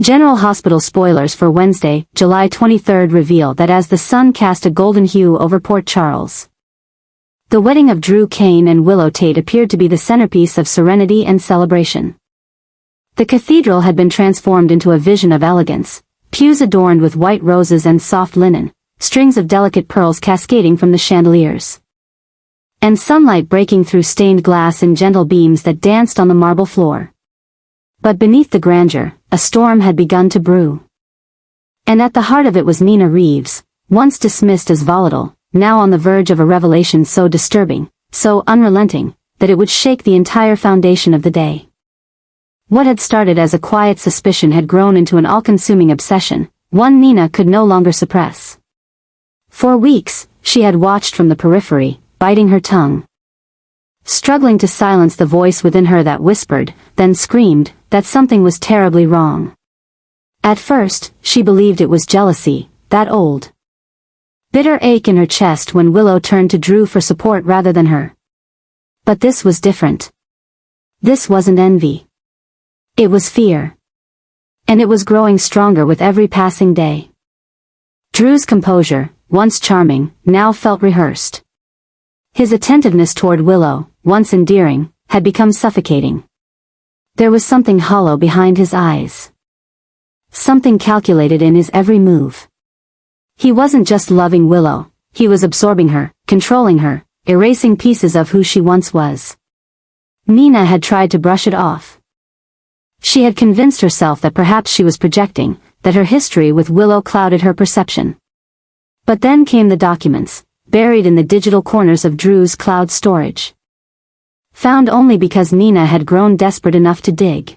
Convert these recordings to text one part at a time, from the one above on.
General Hospital spoilers for Wednesday, July 23 reveal that as the sun cast a golden hue over Port Charles, the wedding of Drew Kane and Willow Tate appeared to be the centerpiece of serenity and celebration. The cathedral had been transformed into a vision of elegance, pews adorned with white roses and soft linen, strings of delicate pearls cascading from the chandeliers, and sunlight breaking through stained glass in gentle beams that danced on the marble floor. But beneath the grandeur, a storm had begun to brew. And at the heart of it was Nina Reeves, once dismissed as volatile, now on the verge of a revelation so disturbing, so unrelenting, that it would shake the entire foundation of the day. What had started as a quiet suspicion had grown into an all-consuming obsession, one Nina could no longer suppress. For weeks, she had watched from the periphery, biting her tongue, struggling to silence the voice within her that whispered, then screamed, that something was terribly wrong. At first, she believed it was jealousy, that old, bitter ache in her chest when Willow turned to Drew for support rather than her. But this was different. This wasn't envy. It was fear. And it was growing stronger with every passing day. Drew's composure, once charming, now felt rehearsed. His attentiveness toward Willow, once endearing, had become suffocating. There was something hollow behind his eyes. Something calculated in his every move. He wasn't just loving Willow, he was absorbing her, controlling her, erasing pieces of who she once was. Nina had tried to brush it off. She had convinced herself that perhaps she was projecting, that her history with Willow clouded her perception. But then came the documents, buried in the digital corners of Drew's cloud storage. Found only because Nina had grown desperate enough to dig.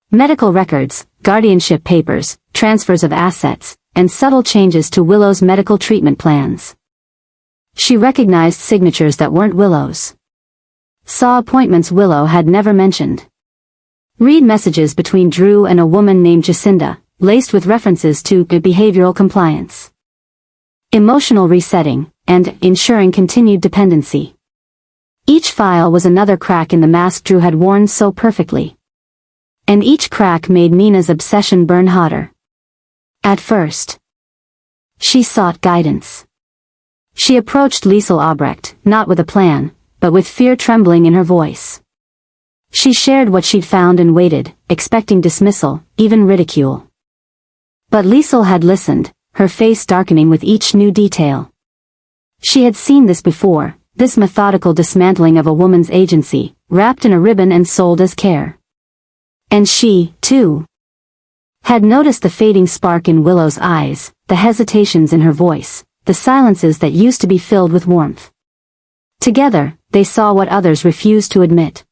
Medical records, guardianship papers, transfers of assets, and subtle changes to Willow's medical treatment plans. She recognized signatures that weren't Willow's. Saw appointments Willow had never mentioned. Read messages between Drew and a woman named Jacinda, laced with references to behavioral compliance, emotional resetting, and ensuring continued dependency. Each file was another crack in the mask Drew had worn so perfectly. And each crack made Nina's obsession burn hotter. At first, she sought guidance. She approached Liesel Albrecht, not with a plan, but with fear trembling in her voice. She shared what she'd found and waited, expecting dismissal, even ridicule. But Liesel had listened, her face darkening with each new detail. She had seen this before, this methodical dismantling of a woman's agency, wrapped in a ribbon and sold as care. And she, too, had noticed the fading spark in Willow's eyes, the hesitations in her voice, the silences that used to be filled with warmth. Together, they saw what others refused to admit.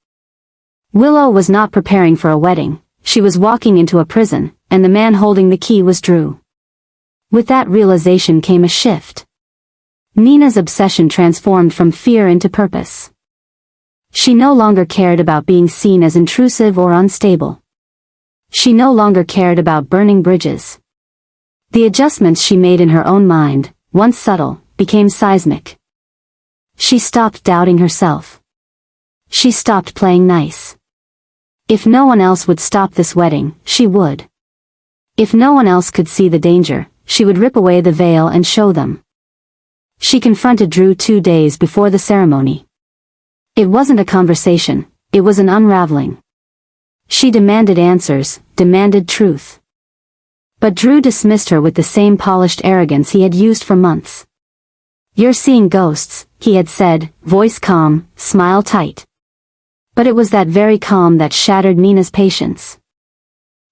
Willow was not preparing for a wedding, she was walking into a prison, and the man holding the key was Drew. With that realization came a shift. Nina's obsession transformed from fear into purpose. She no longer cared about being seen as intrusive or unstable. She no longer cared about burning bridges. The adjustments she made in her own mind, once subtle, became seismic. She stopped doubting herself. She stopped playing nice. If no one else would stop this wedding, she would. If no one else could see the danger, she would rip away the veil and show them. She confronted Drew 2 days before the ceremony. It wasn't a conversation, it was an unraveling. She demanded answers, demanded truth. But Drew dismissed her with the same polished arrogance he had used for months. "You're seeing ghosts," he had said, voice calm, smile tight. But it was that very calm that shattered Nina's patience.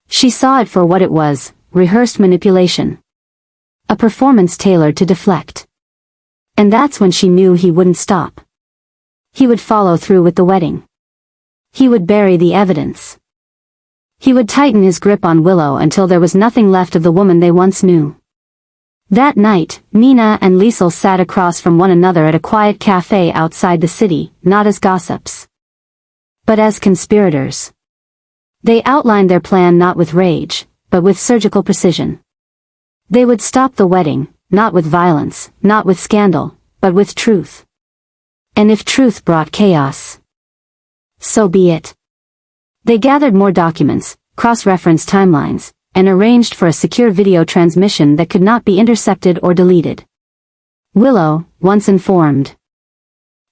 She saw it for what it was, rehearsed manipulation. A performance tailored to deflect. And that's when she knew he wouldn't stop. He would follow through with the wedding. He would bury the evidence. He would tighten his grip on Willow until there was nothing left of the woman they once knew. That night, Nina and Liesel sat across from one another at a quiet cafe outside the city, not as gossips, but as conspirators. They outlined their plan not with rage, but with surgical precision. They would stop the wedding, not with violence, not with scandal, but with truth. And if truth brought chaos, so be it. They gathered more documents, cross-referenced timelines, and arranged for a secure video transmission that could not be intercepted or deleted. Willow, once informed,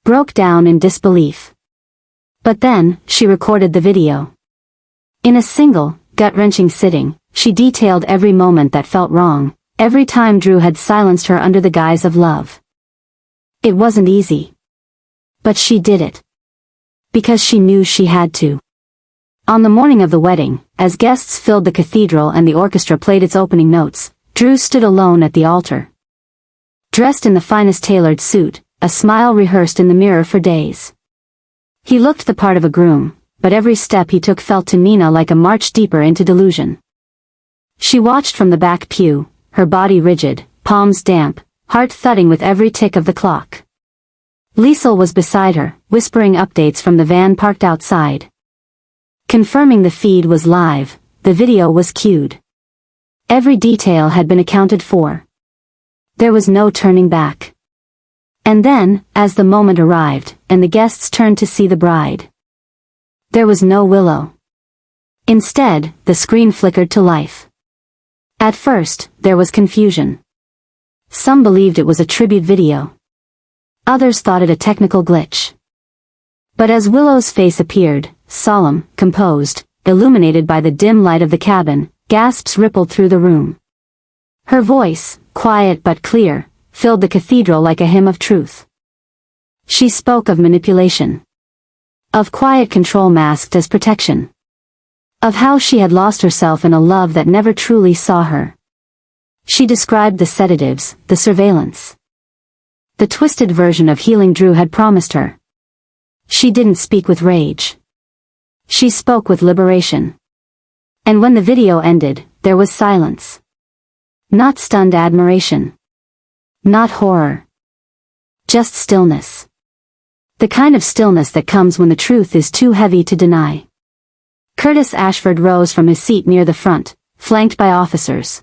broke down in disbelief. But then, she recorded the video. In a single, gut-wrenching sitting, she detailed every moment that felt wrong, every time Drew had silenced her under the guise of love. It wasn't easy. But she did it. Because she knew she had to. On the morning of the wedding, as guests filled the cathedral and the orchestra played its opening notes, Drew stood alone at the altar. Dressed in the finest tailored suit, a smile rehearsed in the mirror for days. He looked the part of a groom, but every step he took felt to Nina like a march deeper into delusion. She watched from the back pew, her body rigid, palms damp, heart thudding with every tick of the clock. Liesl was beside her, whispering updates from the van parked outside. Confirming the feed was live, the video was cued. Every detail had been accounted for. There was no turning back. And then, as the moment arrived, and the guests turned to see the bride, there was no Willow. Instead, the screen flickered to life. At first, there was confusion. Some believed it was a tribute video. Others thought it a technical glitch. But as Willow's face appeared, solemn, composed, illuminated by the dim light of the cabin, gasps rippled through the room. Her voice, quiet but clear, filled the cathedral like a hymn of truth. She spoke of manipulation. Of quiet control masked as protection. Of how she had lost herself in a love that never truly saw her. She described the sedatives, the surveillance. The twisted version of healing Drew had promised her. She didn't speak with rage. She spoke with liberation. And when the video ended, there was silence. Not stunned admiration. Not horror. Just stillness. The kind of stillness that comes when the truth is too heavy to deny. Curtis Ashford rose from his seat near the front, flanked by officers.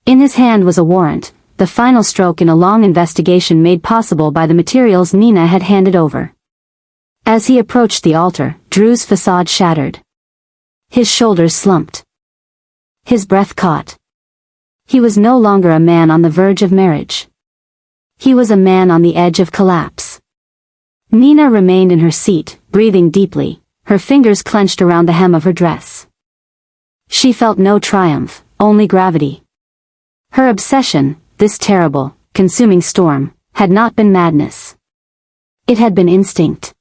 In his hand was a warrant, the final stroke in a long investigation made possible by the materials Nina had handed over. As he approached the altar, Drew's facade shattered. His shoulders slumped. His breath caught. He was no longer a man on the verge of marriage. He was a man on the edge of collapse. Nina remained in her seat, breathing deeply, her fingers clenched around the hem of her dress. She felt no triumph, only gravity. Her obsession, this terrible, consuming storm, had not been madness. It had been instinct.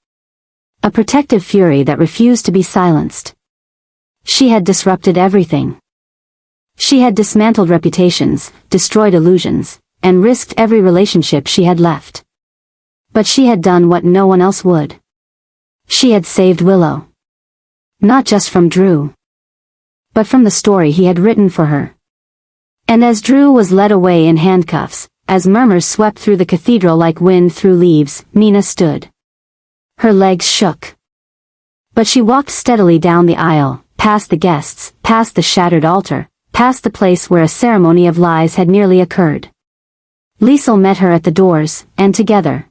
A protective fury that refused to be silenced. She had disrupted everything. She had dismantled reputations, destroyed illusions, and risked every relationship she had left. But she had done what no one else would. She had saved Willow. Not just from Drew, but from the story he had written for her. And as Drew was led away in handcuffs, as murmurs swept through the cathedral like wind through leaves, Nina stood. Her legs shook. But she walked steadily down the aisle, past the guests, past the shattered altar, past the place where a ceremony of lies had nearly occurred. Liesl met her at the doors, and together,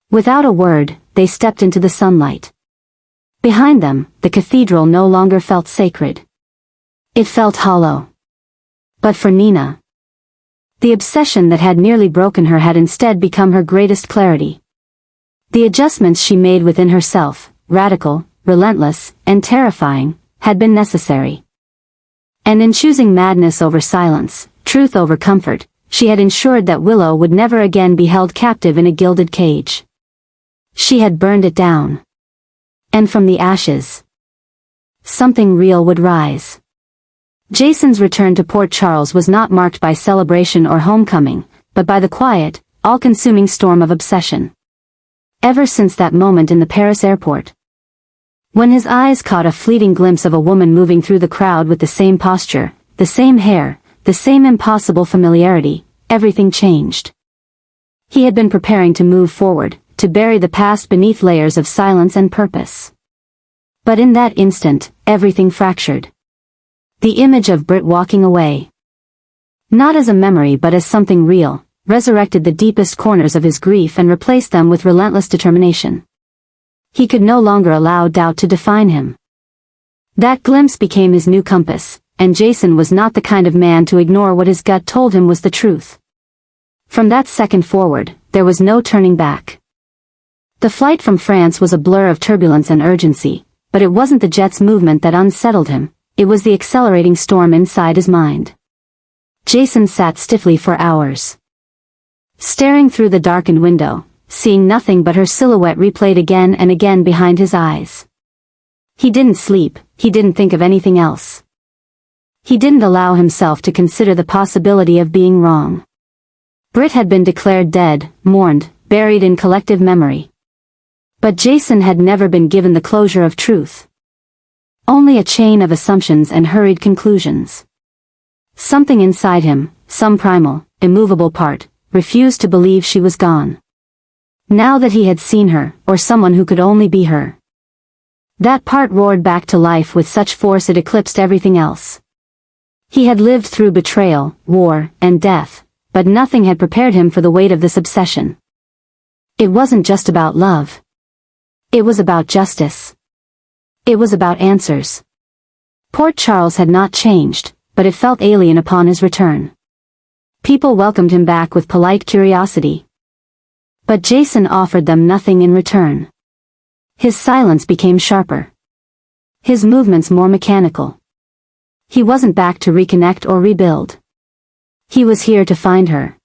without a word, they stepped into the sunlight. Behind them, the cathedral no longer felt sacred. It felt hollow. But for Nina, the obsession that had nearly broken her had instead become her greatest clarity. The adjustments she made within herself, radical, relentless, and terrifying, had been necessary. And in choosing madness over silence, truth over comfort, she had ensured that Willow would never again be held captive in a gilded cage. She had burned it down. And from the ashes, something real would rise. Jason's return to Port Charles was not marked by celebration or homecoming, but by the quiet, all-consuming storm of obsession. Ever since that moment in the Paris airport, when his eyes caught a fleeting glimpse of a woman moving through the crowd with the same posture, the same hair, the same impossible familiarity, everything changed. He had been preparing to move forward, to bury the past beneath layers of silence and purpose. But in that instant, everything fractured. The image of Britt walking away, not as a memory but as something real, resurrected the deepest corners of his grief and replaced them with relentless determination. He could no longer allow doubt to define him. That glimpse became his new compass, and Jason was not the kind of man to ignore what his gut told him was the truth. From that second forward, there was no turning back. The flight from France was a blur of turbulence and urgency, but it wasn't the jet's movement that unsettled him, it was the accelerating storm inside his mind. Jason sat stiffly for hours, staring through the darkened window, seeing nothing but her silhouette replayed again and again behind his eyes. He didn't sleep, he didn't think of anything else. He didn't allow himself to consider the possibility of being wrong. Britt had been declared dead, mourned, buried in collective memory. But Jason had never been given the closure of truth. Only a chain of assumptions and hurried conclusions. Something inside him, some primal, immovable part, refused to believe she was gone. Now that he had seen her, or someone who could only be her. That part roared back to life with such force it eclipsed everything else. He had lived through betrayal, war, and death, but nothing had prepared him for the weight of this obsession. It wasn't just about love. It was about justice. It was about answers. Port Charles had not changed, but it felt alien upon his return. People welcomed him back with polite curiosity. But Jason offered them nothing in return. His silence became sharper. His movements more mechanical. He wasn't back to reconnect or rebuild. He was here to find her.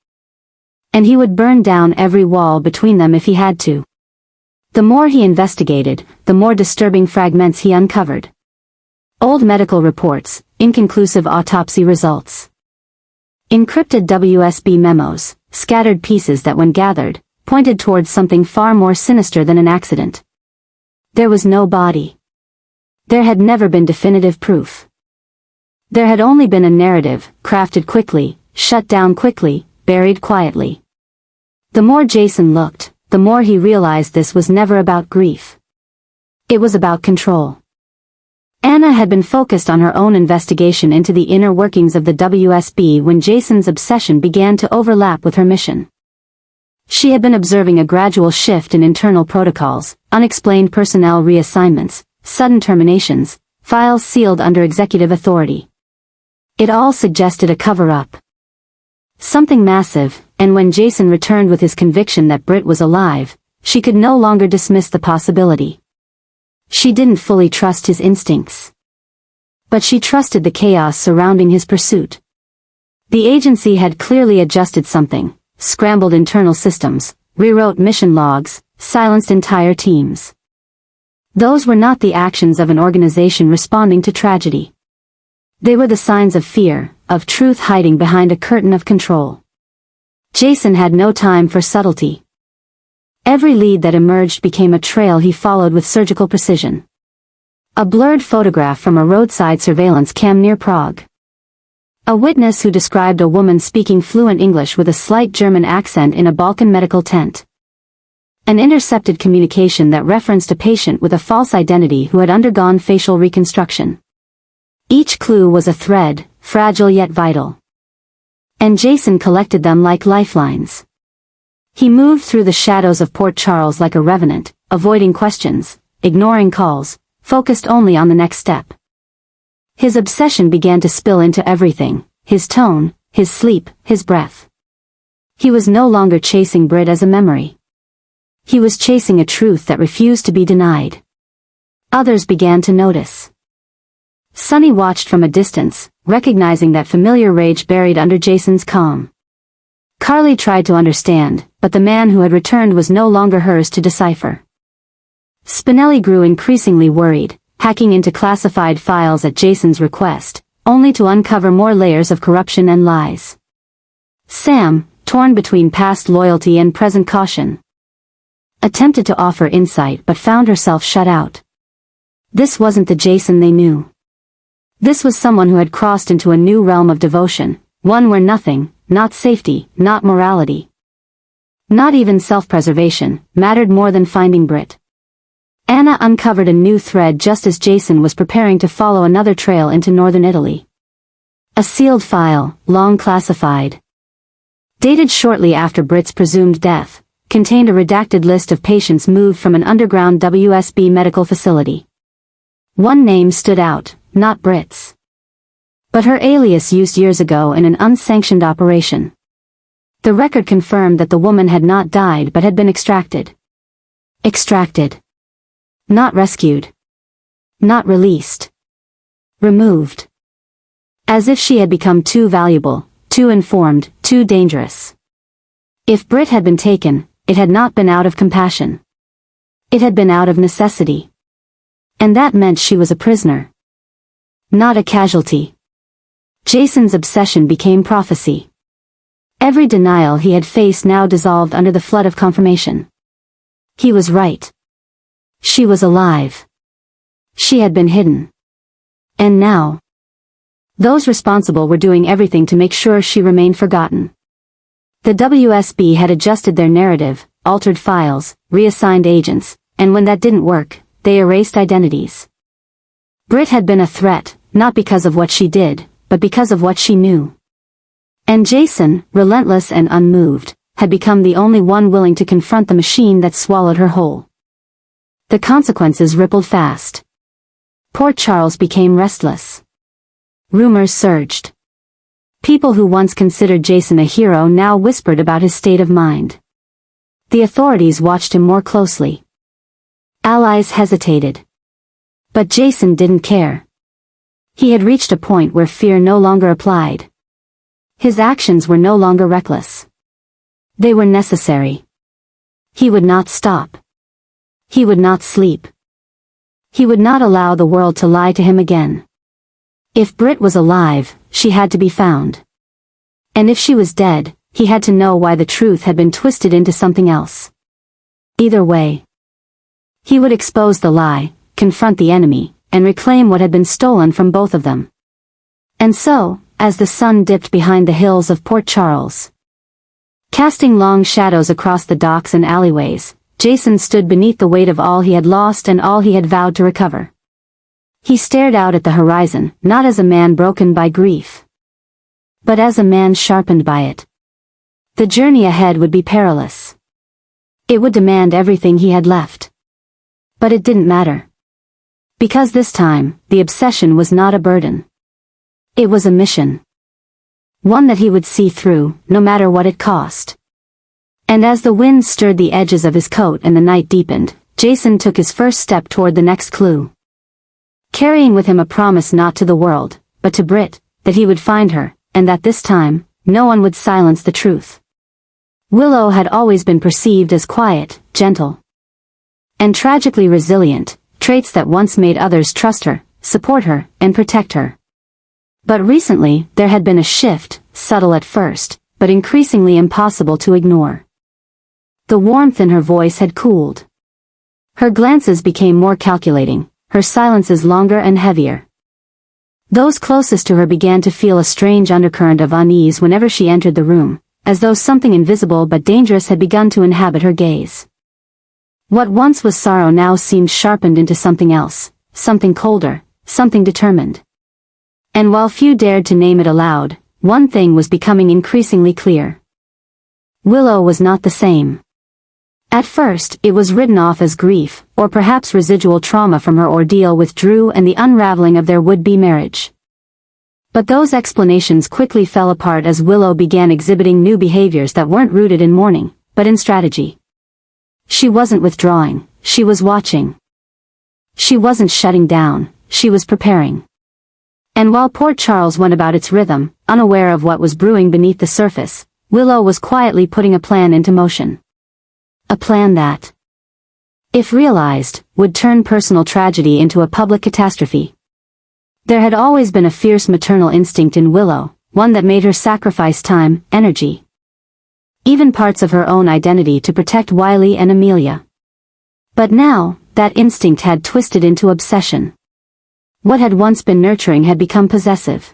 And he would burn down every wall between them if he had to. The more he investigated, the more disturbing fragments he uncovered. Old medical reports, inconclusive autopsy results. Encrypted WSB memos, scattered pieces that when gathered, pointed towards something far more sinister than an accident. There was no body. There had never been definitive proof. There had only been a narrative, crafted quickly, shut down quickly, buried quietly. The more Jason looked, the more he realized this was never about grief. It was about control. Anna had been focused on her own investigation into the inner workings of the WSB when Jason's obsession began to overlap with her mission. She had been observing a gradual shift in internal protocols, unexplained personnel reassignments, sudden terminations, files sealed under executive authority. It all suggested a cover-up. Something massive, and when Jason returned with his conviction that Britt was alive, she could no longer dismiss the possibility. She didn't fully trust his instincts. But she trusted the chaos surrounding his pursuit. The agency had clearly adjusted something. Scrambled internal systems, rewrote mission logs, silenced entire teams. Those were not the actions of an organization responding to tragedy. They were the signs of fear, of truth hiding behind a curtain of control. Jason had no time for subtlety. Every lead that emerged became a trail he followed with surgical precision. A blurred photograph from a roadside surveillance cam near Prague. A witness who described a woman speaking fluent English with a slight German accent in a Balkan medical tent. An intercepted communication that referenced a patient with a false identity who had undergone facial reconstruction. Each clue was a thread, fragile yet vital. And Jason collected them like lifelines. He moved through the shadows of Port Charles like a revenant, avoiding questions, ignoring calls, focused only on the next step. His obsession began to spill into everything, his tone, his sleep, his breath. He was no longer chasing Britt as a memory. He was chasing a truth that refused to be denied. Others began to notice. Sunny watched from a distance, recognizing that familiar rage buried under Jason's calm. Carly tried to understand, but the man who had returned was no longer hers to decipher. Spinelli grew increasingly worried, hacking into classified files at Jason's request, only to uncover more layers of corruption and lies. Sam, torn between past loyalty and present caution, attempted to offer insight but found herself shut out. This wasn't the Jason they knew. This was someone who had crossed into a new realm of devotion, one where nothing, not safety, not morality, not even self-preservation, mattered more than finding Britt. Anna uncovered a new thread just as Jason was preparing to follow another trail into northern Italy. A sealed file, long classified, dated shortly after Britt's presumed death, contained a redacted list of patients moved from an underground WSB medical facility. One name stood out, not Britt's. but her alias used years ago in an unsanctioned operation. The record confirmed that the woman had not died but had been extracted. Extracted. Not rescued. Not released. Removed. As if she had become too valuable, too informed, too dangerous. If Britt had been taken, it had not been out of compassion. It had been out of necessity. And that meant she was a prisoner. Not a casualty. Jason's obsession became prophecy. Every denial he had faced now dissolved under the flood of confirmation. He was right. She was alive. She had been hidden. And now, those responsible were doing everything to make sure she remained forgotten. The WSB had adjusted their narrative, altered files, reassigned agents, and when that didn't work, they erased identities. Britt had been a threat, not because of what she did, but because of what she knew. And Jason, relentless and unmoved, had become the only one willing to confront the machine that swallowed her whole. The consequences rippled fast. Port Charles became restless. Rumors surged. People who once considered Jason a hero now whispered about his state of mind. The authorities watched him more closely. Allies hesitated. But Jason didn't care. He had reached a point where fear no longer applied. His actions were no longer reckless. They were necessary. He would not stop. He would not sleep. He would not allow the world to lie to him again. If Britt was alive, she had to be found. And if she was dead, he had to know why the truth had been twisted into something else. Either way, he would expose the lie, confront the enemy, and reclaim what had been stolen from both of them. And so, as the sun dipped behind the hills of Port Charles, casting long shadows across the docks and alleyways, Jason stood beneath the weight of all he had lost and all he had vowed to recover. He stared out at the horizon, not as a man broken by grief, but as a man sharpened by it. The journey ahead would be perilous. It would demand everything he had left. But it didn't matter. Because this time, the obsession was not a burden. It was a mission. One that he would see through, no matter what it cost. And as the wind stirred the edges of his coat and the night deepened, Jason took his first step toward the next clue. Carrying with him a promise not to the world, but to Britt, that he would find her, and that this time, no one would silence the truth. Willow had always been perceived as quiet, gentle, and tragically resilient, traits that once made others trust her, support her, and protect her. But recently, there had been a shift, subtle at first, but increasingly impossible to ignore. The warmth in her voice had cooled. Her glances became more calculating, her silences longer and heavier. Those closest to her began to feel a strange undercurrent of unease whenever she entered the room, as though something invisible but dangerous had begun to inhabit her gaze. What once was sorrow now seemed sharpened into something else, something colder, something determined. And while few dared to name it aloud, one thing was becoming increasingly clear. Willow was not the same. At first, it was written off as grief, or perhaps residual trauma from her ordeal with Drew and the unraveling of their would-be marriage. But those explanations quickly fell apart as Willow began exhibiting new behaviors that weren't rooted in mourning, but in strategy. She wasn't withdrawing, she was watching. She wasn't shutting down, she was preparing. And while Port Charles went about its rhythm, unaware of what was brewing beneath the surface, Willow was quietly putting a plan into motion. A plan that, if realized, would turn personal tragedy into a public catastrophe. There had always been a fierce maternal instinct in Willow, one that made her sacrifice time, energy, even parts of her own identity to protect Wiley and Amelia. But now, that instinct had twisted into obsession. What had once been nurturing had become possessive.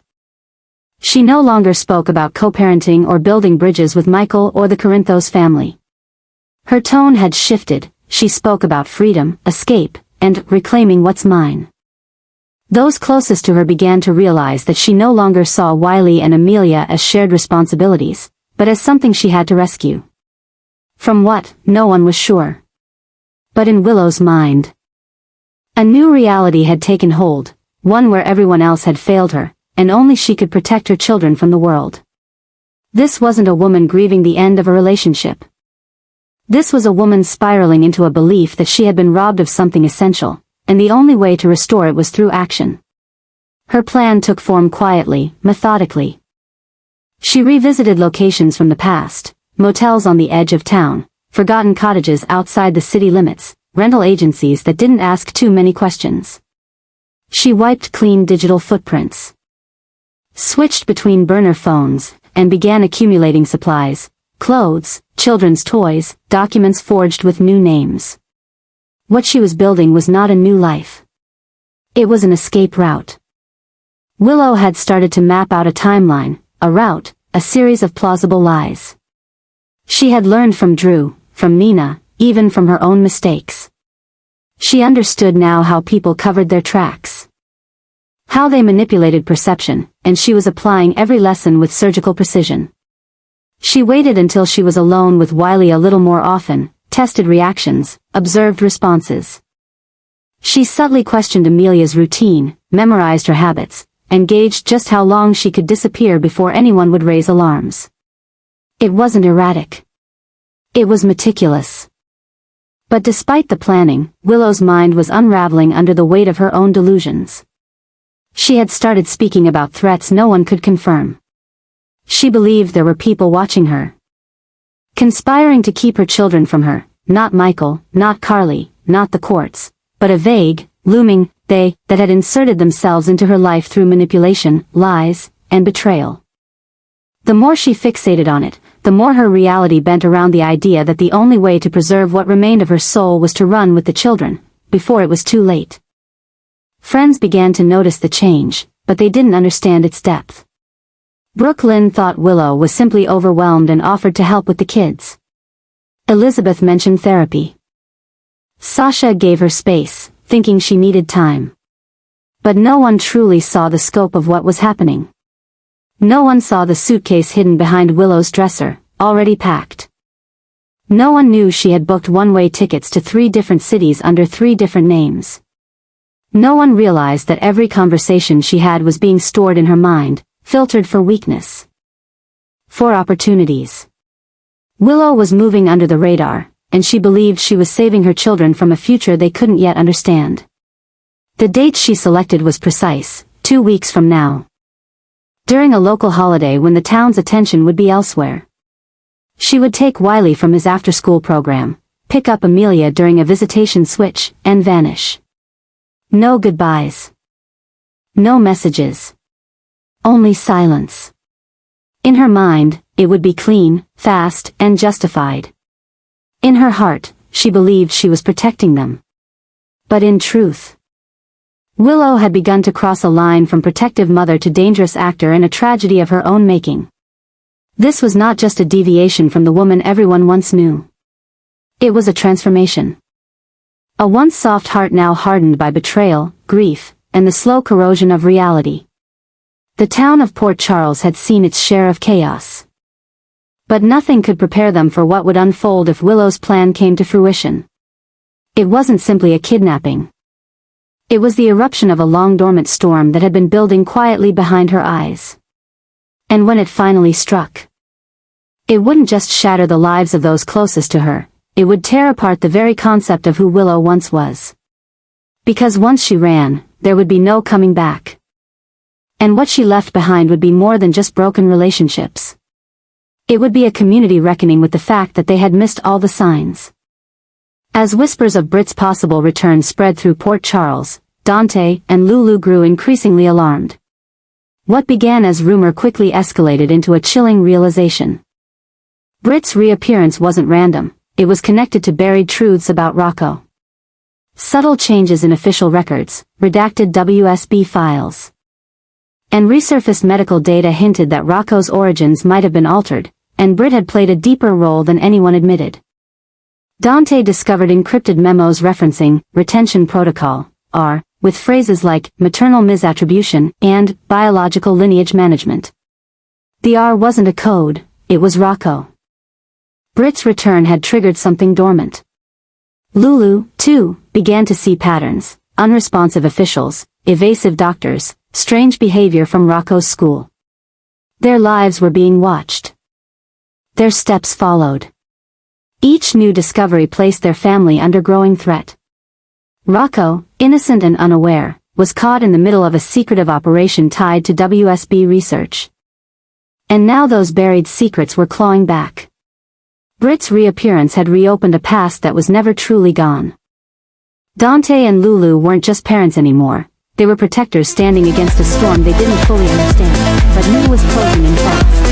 She no longer spoke about co-parenting or building bridges with Michael or the Corinthos family. Her tone had shifted, she spoke about freedom, escape, and reclaiming what's mine. Those closest to her began to realize that she no longer saw Wiley and Amelia as shared responsibilities, but as something she had to rescue. From what, no one was sure. But in Willow's mind, a new reality had taken hold, one where everyone else had failed her, and only she could protect her children from the world. This wasn't a woman grieving the end of a relationship. This was a woman spiraling into a belief that she had been robbed of something essential, and the only way to restore it was through action. Her plan took form quietly, methodically. She revisited locations from the past, motels on the edge of town, forgotten cottages outside the city limits, rental agencies that didn't ask too many questions. She wiped clean digital footprints, switched between burner phones, and began accumulating supplies, clothes, children's toys, documents forged with new names. What she was building was not a new life. It was an escape route. Willow had started to map out a timeline, a route, a series of plausible lies. She had learned from Drew, from Nina, even from her own mistakes. She understood now how people covered their tracks, how they manipulated perception, and she was applying every lesson with surgical precision. She waited until she was alone with Wiley a little more often, tested reactions, observed responses. She subtly questioned Amelia's routine, memorized her habits, and gauged just how long she could disappear before anyone would raise alarms. It wasn't erratic. It was meticulous. But despite the planning, Willow's mind was unraveling under the weight of her own delusions. She had started speaking about threats no one could confirm. She believed there were people watching her, conspiring to keep her children from her, not Michael, not Carly, not the courts, but a vague, looming they that had inserted themselves into her life through manipulation, lies, and betrayal. The more she fixated on it, the more her reality bent around the idea that the only way to preserve what remained of her soul was to run with the children, before it was too late. Friends began to notice the change, but they didn't understand its depth. Brooke Lynn thought Willow was simply overwhelmed and offered to help with the kids. Elizabeth mentioned therapy. Sasha gave her space, thinking she needed time. But no one truly saw the scope of what was happening. No one saw the suitcase hidden behind Willow's dresser, already packed. No one knew she had booked one-way tickets to 3 different cities under 3 different names. No one realized that every conversation she had was being stored in her mind, filtered for weakness, for opportunities. Willow was moving under the radar, and she believed she was saving her children from a future they couldn't yet understand. The date she selected was precise, 2 weeks from now. During a local holiday when the town's attention would be elsewhere. She would take Wiley from his after-school program, pick up Amelia during a visitation switch, and vanish. No goodbyes. No messages. Only silence. In her mind, it would be clean, fast, and justified. In her heart, she believed she was protecting them. But in truth, Willow had begun to cross a line from protective mother to dangerous actor in a tragedy of her own making. This was not just a deviation from the woman everyone once knew. It was a transformation. A once soft heart now hardened by betrayal, grief, and the slow corrosion of reality. The town of Port Charles had seen its share of chaos. But nothing could prepare them for what would unfold if Willow's plan came to fruition. It wasn't simply a kidnapping. It was the eruption of a long-dormant storm that had been building quietly behind her eyes. And when it finally struck, it wouldn't just shatter the lives of those closest to her, it would tear apart the very concept of who Willow once was. Because once she ran, there would be no coming back. And what she left behind would be more than just broken relationships. It would be a community reckoning with the fact that they had missed all the signs. As whispers of Brit's possible return spread through Port Charles, Dante and Lulu grew increasingly alarmed. What began as rumor quickly escalated into a chilling realization. Brit's reappearance wasn't random, it was connected to buried truths about Rocco. Subtle changes in official records, redacted WSB files, and resurfaced medical data hinted that Rocco's origins might have been altered, and Brit had played a deeper role than anyone admitted. Dante discovered encrypted memos referencing retention protocol, R, with phrases like maternal misattribution and biological lineage management. The R wasn't a code, it was Rocco. Brit's return had triggered something dormant. Lulu, too, began to see patterns, unresponsive officials, evasive doctors, Strange behavior from Rocco's school. Their lives were being watched. Their steps followed. Each new discovery placed their family under growing threat. Rocco, innocent and unaware, was caught in the middle of a secretive operation tied to WSB research. And now those buried secrets were clawing back. Britt's reappearance had reopened a past that was never truly gone. Dante and Lulu weren't just parents anymore, they were protectors standing against a storm they didn't fully understand, but knew was closing in fast.